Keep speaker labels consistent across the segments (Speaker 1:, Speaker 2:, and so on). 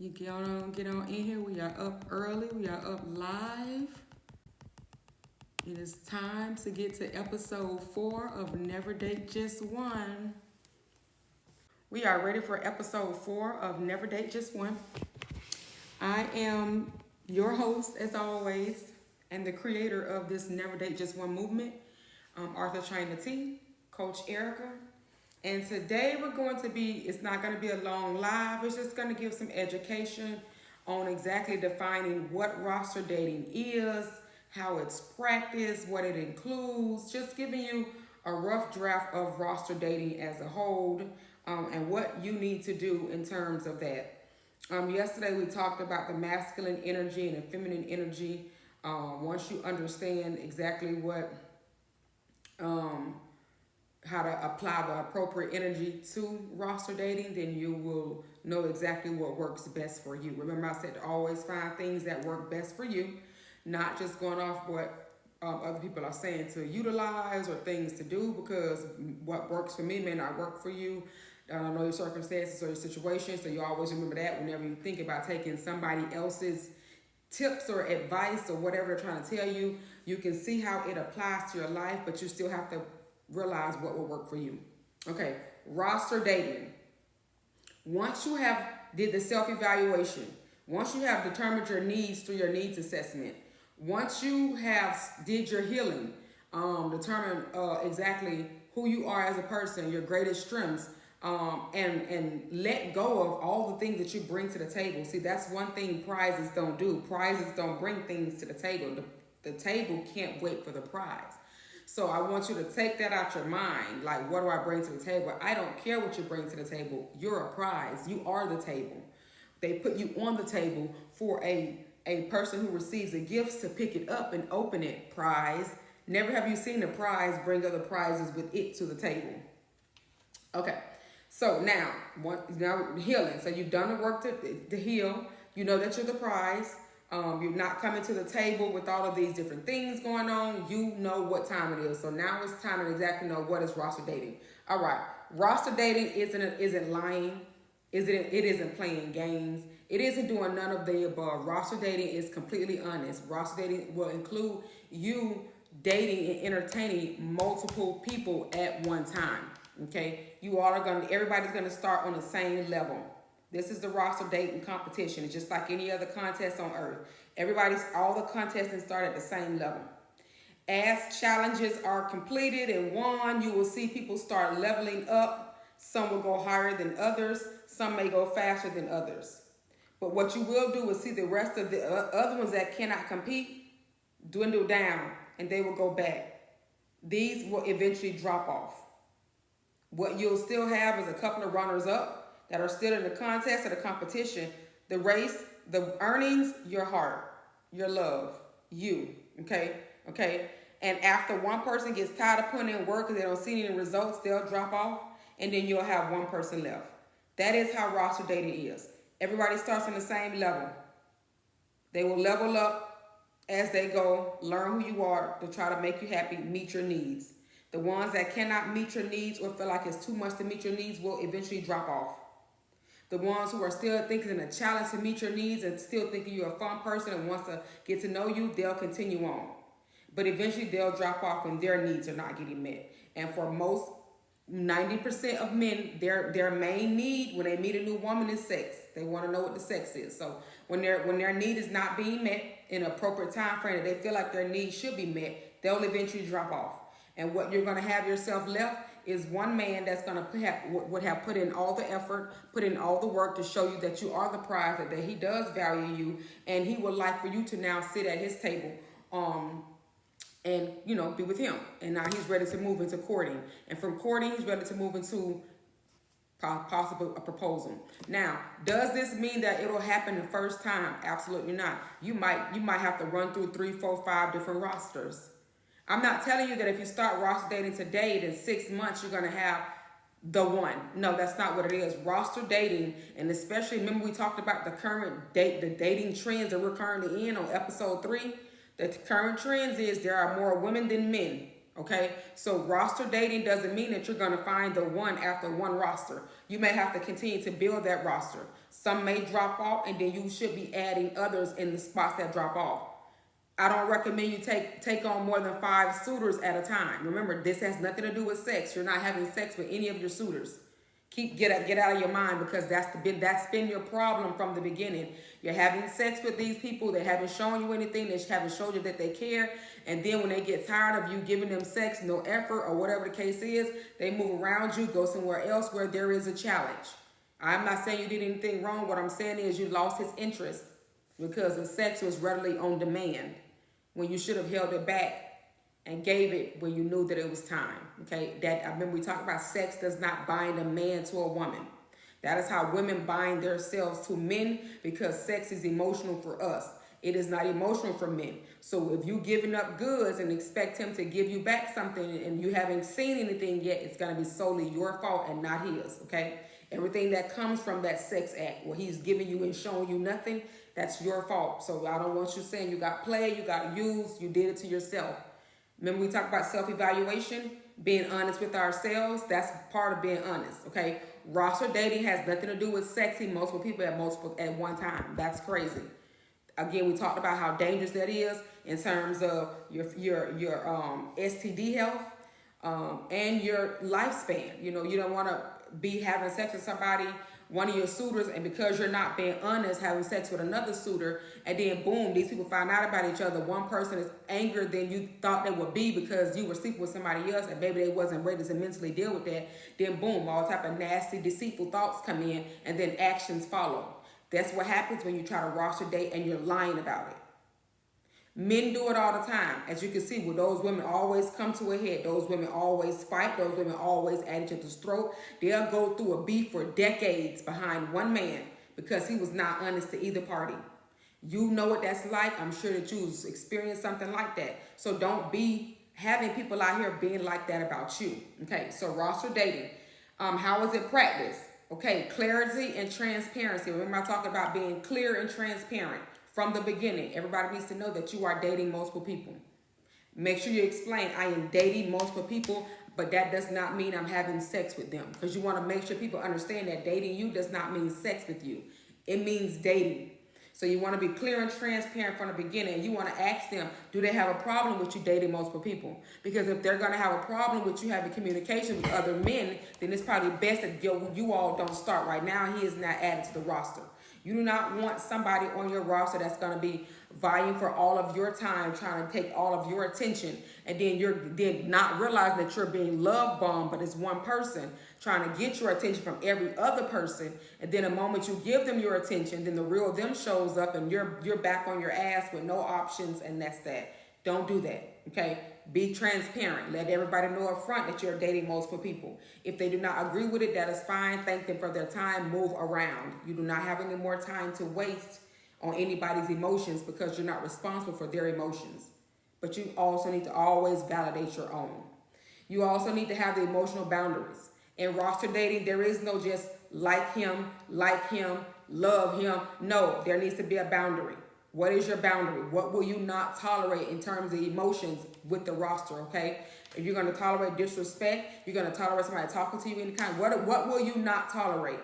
Speaker 1: You get on in here. We are up early. We are up live. It is time to get to episode 4 of Never Date Just One. We are ready for episode 4 of Never Date Just One. I am your host, as always, and the creator of this Never Date Just One movement, Arthur China T, Coach Erica. And today it's not going to be a long live. It's just going to give some education on exactly defining what roster dating is, how it's practiced, what it includes, just giving you a rough draft of roster dating as a whole, and what you need to do in terms of that. Yesterday we talked about the masculine energy and the feminine energy. Once you understand exactly how to apply the appropriate energy to roster dating, then you will know exactly what works best for you. Remember, I said to always find things that work best for you, not just going off what other people are saying to utilize or things to do, because what works for me may not work for you. I don't know your circumstances or your situation, so you always remember that whenever you think about taking somebody else's tips or advice or whatever they're trying to tell you. You can see how it applies to your life, but you still have to realize what will work for you. Okay, roster dating. Once you have did the self-evaluation, once you have determined your needs through your needs assessment, once you have did your healing, determine exactly who you are as a person, your greatest strengths, and let go of all the things that you bring to the table. See, that's one thing prizes don't do. Prizes don't bring things to the table. The table can't wait for the prize. So I want you to take that out your mind. Like, what do I bring to the table? I don't care what you bring to the table. You're a prize. You are the table. They put you on the table for a person who receives a gift to pick it up and open it. Prize. Never have you seen a prize bring other prizes with it to the table. Okay. So now healing. So you've done the work to heal. You know that you're the prize. You're not coming to the table with all of these different things going on. You know what time it is. So now it's time to exactly know what is roster dating. All right. Roster dating isn't lying. It isn't playing games. It isn't doing none of the above. Roster dating is completely honest. Roster dating will include you dating and entertaining multiple people at one time. Okay. Everybody's gonna start on the same level. This is the roster dating competition. It's just like any other contest on earth. All the contestants start at the same level. As challenges are completed and won, you will see people start leveling up. Some will go higher than others. Some may go faster than others. But what you will do is see the rest of the other ones that cannot compete dwindle down, and they will go back. These will eventually drop off. What you'll still have is a couple of runners up that are still in the contest or the competition. The race, the earnings, your heart, your love, you, okay? And after one person gets tired of putting in work because they don't see any results, they'll drop off, and then you'll have one person left. That is how roster dating is. Everybody starts on the same level. They will level up as they go, learn who you are to try to make you happy, meet your needs. The ones that cannot meet your needs or feel like it's too much to meet your needs will eventually drop off. The ones who are still thinking a challenge to meet your needs and still thinking you're a fun person and wants to get to know you, they'll continue on. But eventually they'll drop off when their needs are not getting met. And for most 90% of men, their main need when they meet a new woman is sex. They want to know what the sex is. So when their need is not being met in an appropriate time frame that they feel like their need should be met, they'll eventually drop off. And what you're going to have yourself left is one man that's going to would have put in all the effort, put in all the work to show you that you are the prize, that he does value you, and he would like for you to now sit at his table and be with him. And now he's ready to move into courting. And from courting, he's ready to move into possible a proposal. Now, does this mean that it'll happen the first time? Absolutely not. You might have to run through 3, 4, 5 different rosters. I'm not telling you that if you start roster dating today, in 6 months, you're going to have the one. No, that's not what it is. Roster dating, and especially, remember we talked about the dating trends that we're currently in on episode 3. The current trends is there are more women than men. Okay, so roster dating doesn't mean that you're going to find the one after one roster. You may have to continue to build that roster. Some may drop off, and then you should be adding others in the spots that drop off. I don't recommend you take on more than 5 suitors at a time. Remember, this has nothing to do with sex. You're not having sex with any of your suitors. Get out of your mind, because that's been your problem from the beginning. You're having sex with these people. They haven't shown you anything. They haven't showed you that they care. And then when they get tired of you giving them sex, no effort, or whatever the case is, they move around you, go somewhere else where there is a challenge. I'm not saying you did anything wrong. What I'm saying is you lost his interest because the sex was readily on demand, when you should have held it back and gave it when you knew that it was time. Okay, that I remember we talked about sex does not bind a man to a woman. That is how women bind themselves to men, because sex is emotional for us. It is not emotional for men. So if you giving up goods and expect him to give you back something and you haven't seen anything yet, it's going to be solely your fault and not his. Okay, everything that comes from that sex act where he's giving you and showing you nothing, that's your fault. So I don't want you saying you got played, you got used, you did it to yourself. Remember we talked about self-evaluation, being honest with ourselves. That's part of being honest, okay? Roster dating has nothing to do with sexing multiple people at one time. That's crazy. Again, we talked about how dangerous that is in terms of your STD health and your lifespan. You know, you don't want to be having sex with somebody, one of your suitors, and because you're not being honest, having sex with another suitor, and then boom, these people find out about each other. One person is angrier than you thought they would be because you were sleeping with somebody else, and maybe they wasn't ready to mentally deal with that. Then boom, all type of nasty, deceitful thoughts come in, and then actions follow. That's what happens when you try to roster date and you're lying about it. Men do it all the time. As you can see, well, those women always come to a head. Those women always fight. Those women always at each other's throat. They'll go through a beef for decades behind one man because he was not honest to either party. You know what that's like. I'm sure that you've experienced something like that. So don't be having people out here being like that about you. Okay, so roster dating. How is it practiced? Okay, clarity and transparency. Remember I talked about being clear and transparent. From the beginning, everybody needs to know that you are dating multiple people. Make sure you explain, I am dating multiple people, but that does not mean I'm having sex with them. Because you want to make sure people understand that dating you does not mean sex with you. It means dating. So you want to be clear and transparent from the beginning. You want to ask them, do they have a problem with you dating multiple people? Because if they're going to have a problem with you having communication with other men, then it's probably best that you all don't start right now. He is not added to the roster. You do not want somebody on your roster that's going to be vying for all of your time, trying to take all of your attention, and then you're not realizing that you're being love bombed, but it's one person trying to get your attention from every other person. And then the moment you give them your attention, then the real them shows up and you're back on your ass with no options, and that's that. Don't do that, okay? Be transparent. Let everybody know up front that you're dating multiple people. If they do not agree with it, that is fine. Thank them for their time. Move around. You do not have any more time to waste on anybody's emotions because you're not responsible for their emotions. But you also need to always validate your own. You also need to have the emotional boundaries. In roster dating, there is no just like him, love him. No, there needs to be a boundary. What is your boundary? What will you not tolerate in terms of emotions with the roster, okay? If you're going to tolerate disrespect, you're going to tolerate somebody talking to you any kind, what will you not tolerate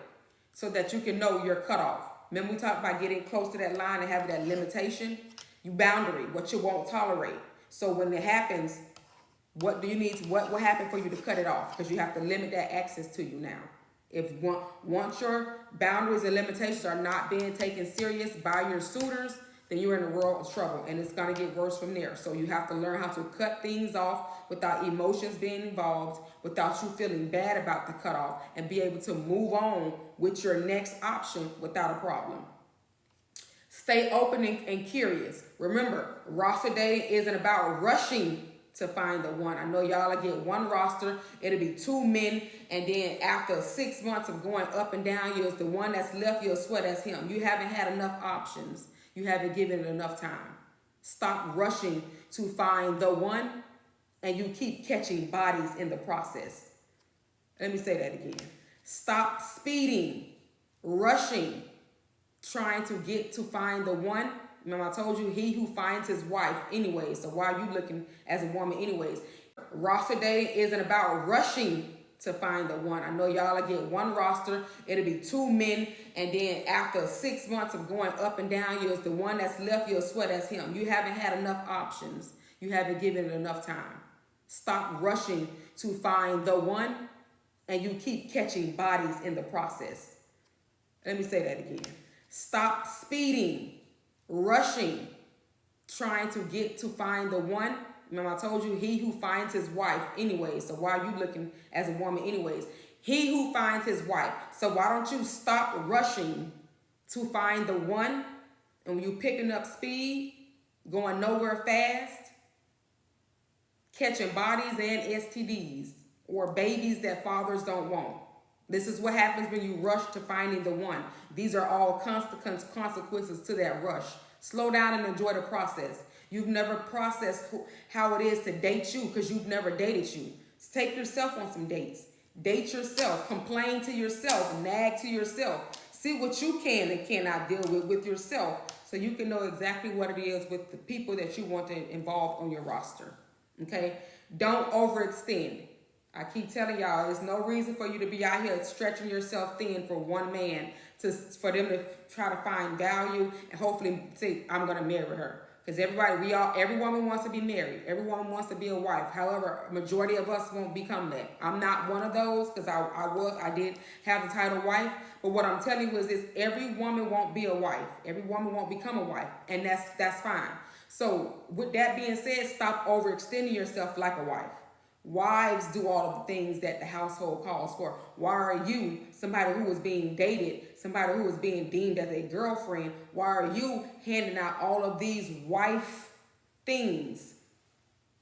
Speaker 1: so that you can know your cutoff? Remember we talked about getting close to that line and having that limitation? You boundary, what you won't tolerate. So when it happens, what do you need? What will happen for you to cut it off? Because you have to limit that access to you now. If once your boundaries and limitations are not being taken serious by your suitors, then you're in a world of trouble, and it's going to get worse from there. So you have to learn how to cut things off without emotions being involved, without you feeling bad about the cutoff, and be able to move on with your next option without a problem. Stay open and curious. Remember, roster dating isn't about rushing to find the one. I know y'all will get one roster, it'll be 2 men, and then after 6 months of going up and down, you're the one that's left, you'll swear that's him. You haven't had enough options. You haven't given it enough time. Stop rushing to find the one, and you keep catching bodies in the process. Let me say that again. Stop speeding, rushing, trying to get to find the one. Remember I told you, he who finds his wife anyways. So why are you looking as a woman anyways? Roster dating isn't about rushing to find the one. I know y'all will get one roster, it'll be 2 men, and then after 6 months of going up and down, you're the one that's left, you'll swear that's him. You haven't had enough options. You haven't given it enough time. Stop rushing to find the one, and you keep catching bodies in the process. Let me say that again. Stop speeding, rushing, trying to get to find the one. Remember, I told you, he who finds his wife anyways. So why are you looking as a woman anyways? He who finds his wife. So why don't you stop rushing to find the one? And when you picking up speed, going nowhere fast, catching bodies and STDs or babies that fathers don't want. This is what happens when you rush to finding the one. These are all consequences to that rush. Slow down and enjoy the process. You've never processed how it is to date you because you've never dated you. Take yourself on some dates. Date yourself. Complain to yourself. Nag to yourself. See what you can and cannot deal with yourself so you can know exactly what it is with the people that you want to involve on your roster. Okay? Don't overextend. I keep telling y'all, there's no reason for you to be out here stretching yourself thin for one man for them to try to find value and hopefully say, I'm going to marry her. Because every woman wants to be married. Every woman wants to be a wife. However, majority of us won't become that. I'm not one of those because I did have the title wife. But what I'm telling you is this, every woman won't be a wife. Every woman won't become a wife. And that's fine. So with that being said, stop overextending yourself like a wife. Wives do all of the things that the household calls for. Why are you, somebody who is being dated, somebody who is being deemed as a girlfriend, why are you handing out all of these wife things?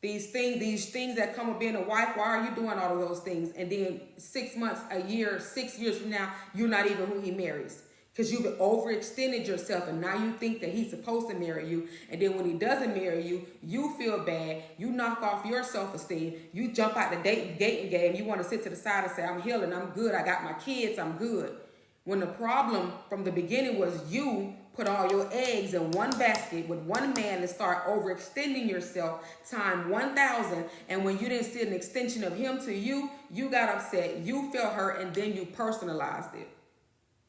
Speaker 1: These things that come with being a wife, why are you doing all of those things? And then 6 months, a year, 6 years from now, you're not even who he marries. Because you've overextended yourself and now you think that he's supposed to marry you. And then when he doesn't marry you, you feel bad. You knock off your self-esteem. You jump out the dating game. You want to sit to the side and say, I'm healing, I'm good, I got my kids, I'm good. When the problem from the beginning was you put all your eggs in one basket with one man and start overextending yourself time 1,000. And when you didn't see an extension of him to you, you got upset, you felt hurt, and then you personalized it.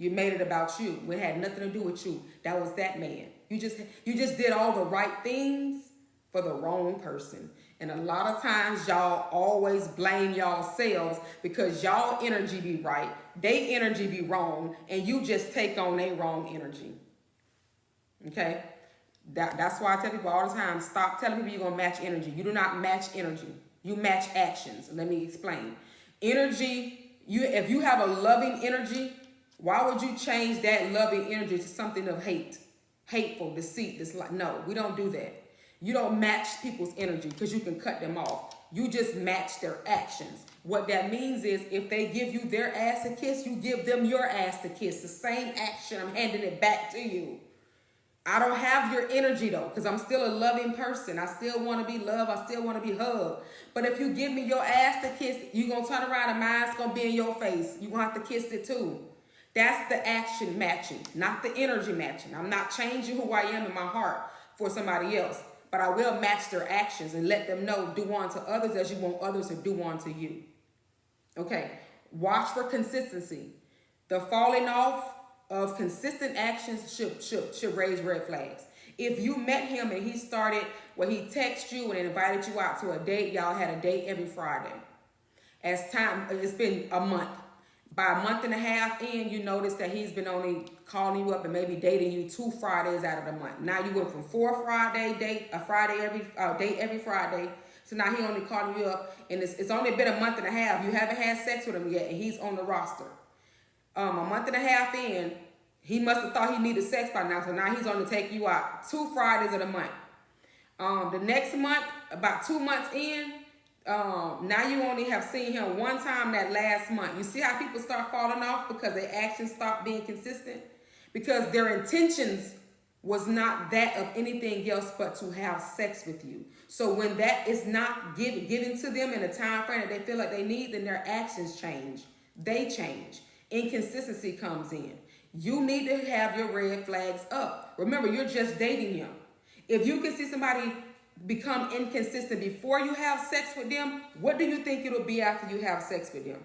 Speaker 1: You made it about you. It had nothing to do with you. That was that man. You just did all the right things for the wrong person. And a lot of times y'all always blame y'all selves because y'all energy be right, they energy be wrong, and you just take on their wrong energy. Okay? That's why I tell people all the time, stop telling people you're going to match energy. You do not match energy. You match actions. Let me explain. Energy, if you have a loving energy, why would you change that loving energy to something of hate, hateful, deceit? No, we don't do that. You don't match people's energy because you can cut them off. You just match their actions. What that means is if they give you their ass to kiss, you give them your ass to kiss. The same action, I'm handing it back to you. I don't have your energy though because I'm still a loving person. I still want to be loved. I still want to be hugged. But if you give me your ass to kiss, you're going to turn around and mine's going to be in your face. You're going to have to kiss it too. That's the action matching, not the energy matching. I'm not changing who I am in my heart for somebody else, but I will match their actions and let them know, do unto others as you want others to do unto you. Okay, watch for consistency. The falling off of consistent actions should raise red flags. If you met him and he started, he texted you and invited you out to a date, y'all had a date every Friday. As time, it's been a month. By a month and a half in, you notice that he's been only calling you up and maybe dating you 2 Fridays out of the month. Now you went from 4 Friday date, a Friday date every Friday. So now he only calling you up, and it's only been a month and a half. You haven't had sex with him yet, and he's on the roster. A month and a half in, he must have thought he needed sex by now. So now he's only taking you out 2 Fridays of the month. The next month, about 2 months in. Now you only have seen him 1 time that last month. You see how people start falling off because their actions stop being consistent? Because their intentions was not that of anything else but to have sex with you. So when that is not given to them in a time frame that they feel like they need, then their actions change. They change. Inconsistency comes in. You need to have your red flags up. Remember, you're just dating him. If you can see somebody become inconsistent before you have sex with them, what do you think it'll be after you have sex with them?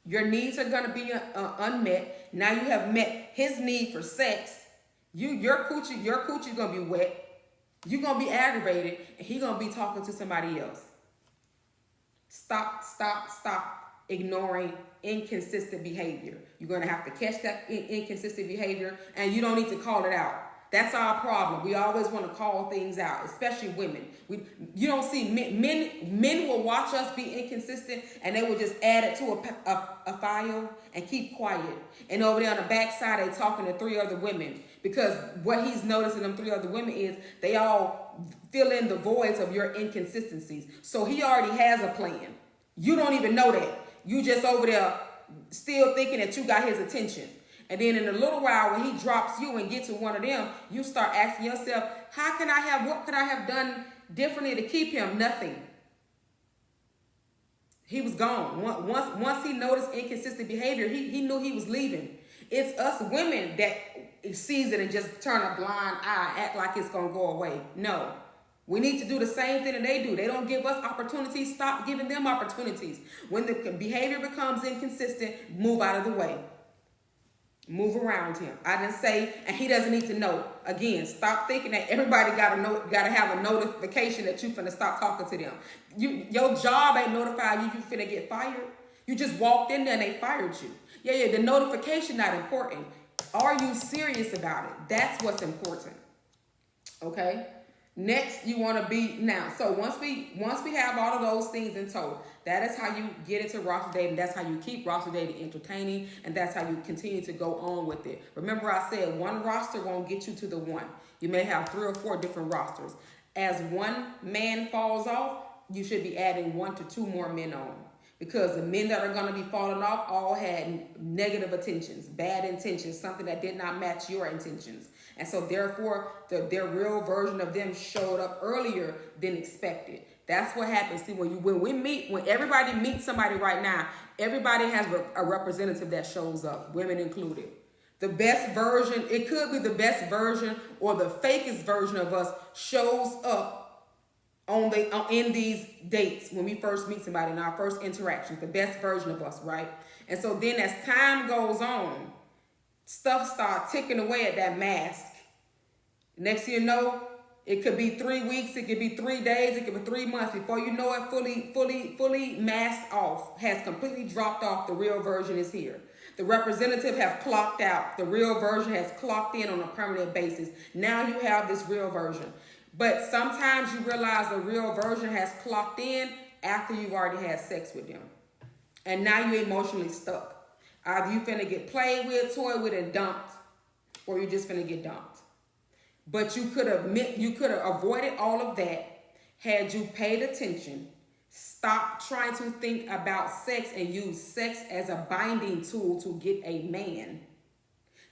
Speaker 1: Your needs are going to be unmet. Now you have met his need for sex. Your coochie going to be wet. You're going to be aggravated, and he's going to be talking to somebody else. Stop ignoring inconsistent behavior. You're going to have to catch that inconsistent behavior, and you don't need to call it out. That's our problem. We always want to call things out, especially women. You don't see men will watch us be inconsistent, and they will just add it to a file and keep quiet. And over there on the backside, they talking to 3 other women, because what he's noticing them 3 other women is they all fill in the voids of your inconsistencies. So he already has a plan. You don't even know that. You just over there still thinking that you got his attention. And then in a little while, when he drops you and gets to one of them, you start asking yourself, what could I have done differently to keep him? Nothing. He was gone. Once he noticed inconsistent behavior, he knew he was leaving. It's us women that sees it and just turn a blind eye, act like it's going to go away. No. We need to do the same thing that they do. They don't give us opportunities. Stop giving them opportunities. When the behavior becomes inconsistent, move out of the way. Move around him. I didn't say, and he doesn't need to know. Again, stop thinking that everybody got to have a notification that you finna stop talking to them. Your job ain't notify you finna get fired. You just walked in there and they fired you. Yeah, the notification not important. Are you serious about it? That's what's important. Okay? Next, you want to be now. So once we have all of those things in tow, that is how you get into roster dating. That's how you keep roster dating entertaining, and that's how you continue to go on with it. Remember, I said one roster won't get you to the one. You may have 3 or 4 different rosters. As one man falls off, you should be adding 1 to 2 more men on. Because the men that are going to be falling off all had negative intentions, bad intentions, something that did not match your intentions. And so therefore, their real version of them showed up earlier than expected. That's what happens. See, when everybody meets somebody right now, everybody has a representative that shows up, women included. The best version, it could be the best version or the fakest version of us shows up in these dates when we first meet somebody in our first interactions, the best version of us, right? And so then as time goes on, stuff starts ticking away at that mask. Next thing you know, it could be 3 weeks, it could be 3 days, it could be 3 months. Before you know it, fully masked off, has completely dropped off. The real version is here. The representative have clocked out. The real version has clocked in on a permanent basis. Now you have this real version. But sometimes you realize the real version has clocked in after you've already had sex with them. And now you're emotionally stuck. Either you finna get played with, toyed with, and dumped, or you're just finna get dumped. But you could have avoided all of that had you paid attention. Stop trying to think about sex and use sex as a binding tool to get a man.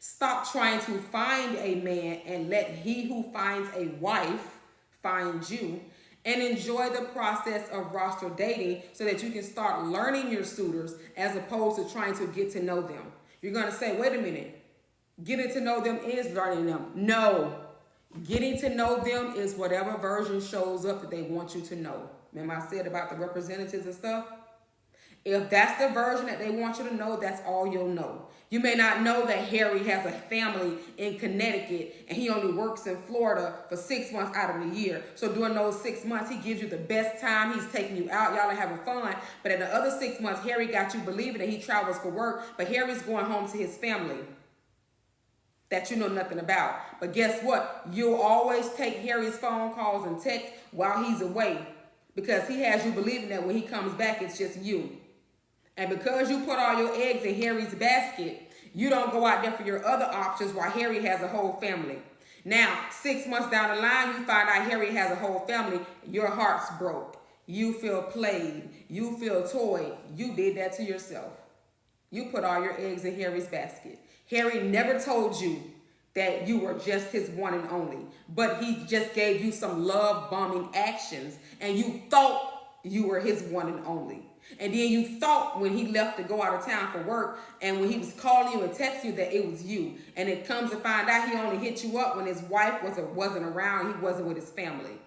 Speaker 1: Stop trying to find a man and let he who finds a wife find you, and enjoy the process of roster dating so that you can start learning your suitors as opposed to trying to get to know them. You're going to say, wait a minute, getting to know them is learning them. No, getting to know them is whatever version shows up that they want you to know. Remember I said about the representatives and stuff? If that's the version that they want you to know, that's all you'll know. You may not know that Harry has a family in Connecticut and he only works in Florida for 6 months out of the year. So during those 6 months, he gives you the best time. He's taking you out. Y'all are having fun. But in the other 6 months, Harry got you believing that he travels for work, but Harry's going home to his family that you know nothing about. But guess what? You'll always take Harry's phone calls and texts while he's away because he has you believing that when he comes back, it's just you. And because you put all your eggs in Harry's basket, you don't go out there for your other options while Harry has a whole family. Now, 6 months down the line, you find out Harry has a whole family. Your heart's broke. You feel played. You feel toyed. You did that to yourself. You put all your eggs in Harry's basket. Harry never told you that you were just his one and only, but he just gave you some love bombing actions, and you thought you were his one and only. And then you thought when he left to go out of town for work and when he was calling you and texting you that it was you. And it comes to find out he only hit you up when his wife wasn't around. He wasn't with his family.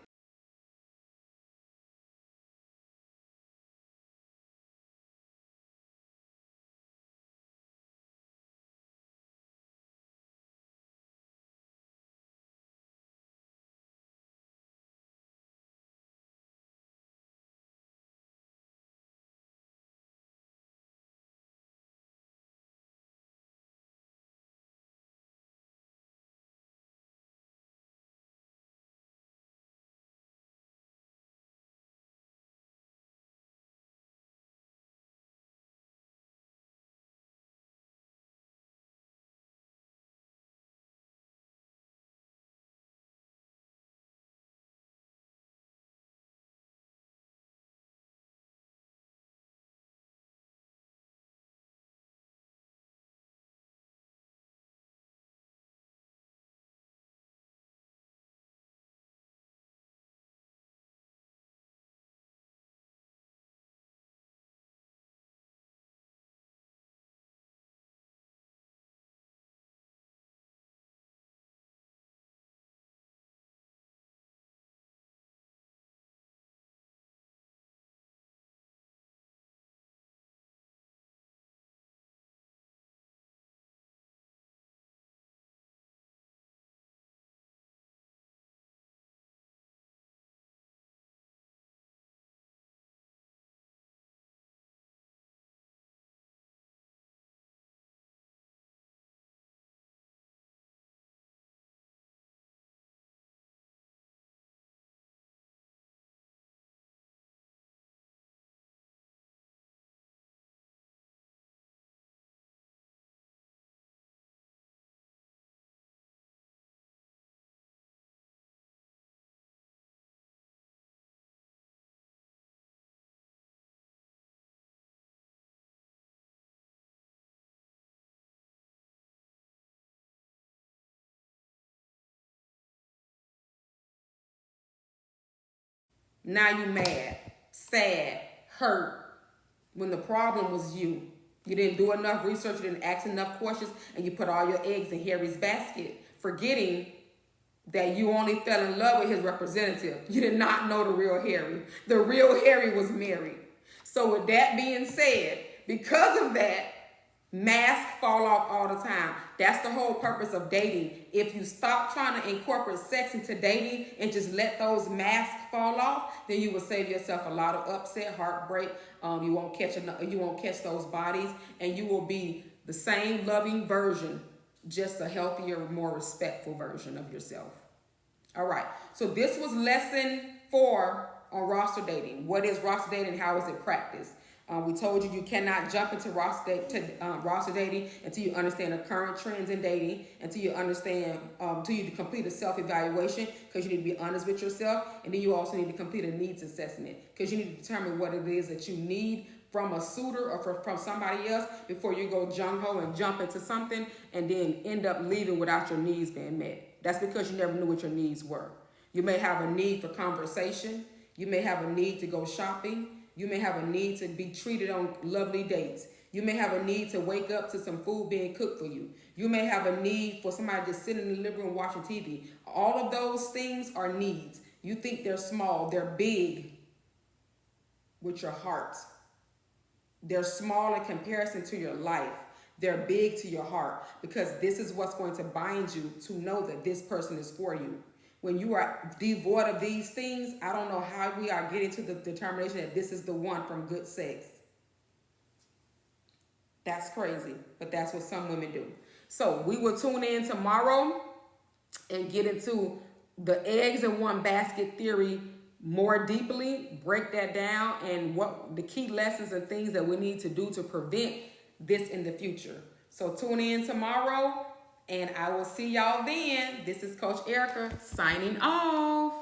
Speaker 1: Now you mad, sad, hurt, when the problem was you. You didn't do enough research, you didn't ask enough questions, and you put all your eggs in Harry's basket, forgetting that you only fell in love with his representative. You did not know the real Harry. The real Harry was married. So with that being said, because of that, masks fall off all the time. That's the whole purpose of dating. If you stop trying to incorporate sex into dating and just let those masks fall off, then you will save yourself a lot of upset, heartbreak. You won't catch those bodies, and you will be the same loving version, just a healthier, more respectful version of yourself. All right. So this was lesson 4 on roster dating. What is roster dating? How is it practiced? We told you cannot jump into roster dating until you understand the current trends in dating, until you understand, until you complete a self-evaluation, because you need to be honest with yourself. And then you also need to complete a needs assessment, because you need to determine what it is that you need from a suitor or from somebody else before you go gung-ho and jump into something and then end up leaving without your needs being met. That's because you never knew what your needs were. You may have a need for conversation. You may have a need to go shopping. You may have a need to be treated on lovely dates. You may have a need to wake up to some food being cooked for you. You may have a need for somebody just sitting in the living room watching TV. All of those things are needs. You think they're small. They're big with your heart. They're small in comparison to your life. They're big to your heart, because this is what's going to bind you to know that this person is for you. When you are devoid of these things, I don't know how we are getting to the determination that this is the one from good sex. That's crazy, but that's what some women do. So we will tune in tomorrow and get into the eggs in one basket theory more deeply, break that down, and what the key lessons and things that we need to do to prevent this in the future. So tune in tomorrow, and I will see y'all then. This is Coach Erica signing off.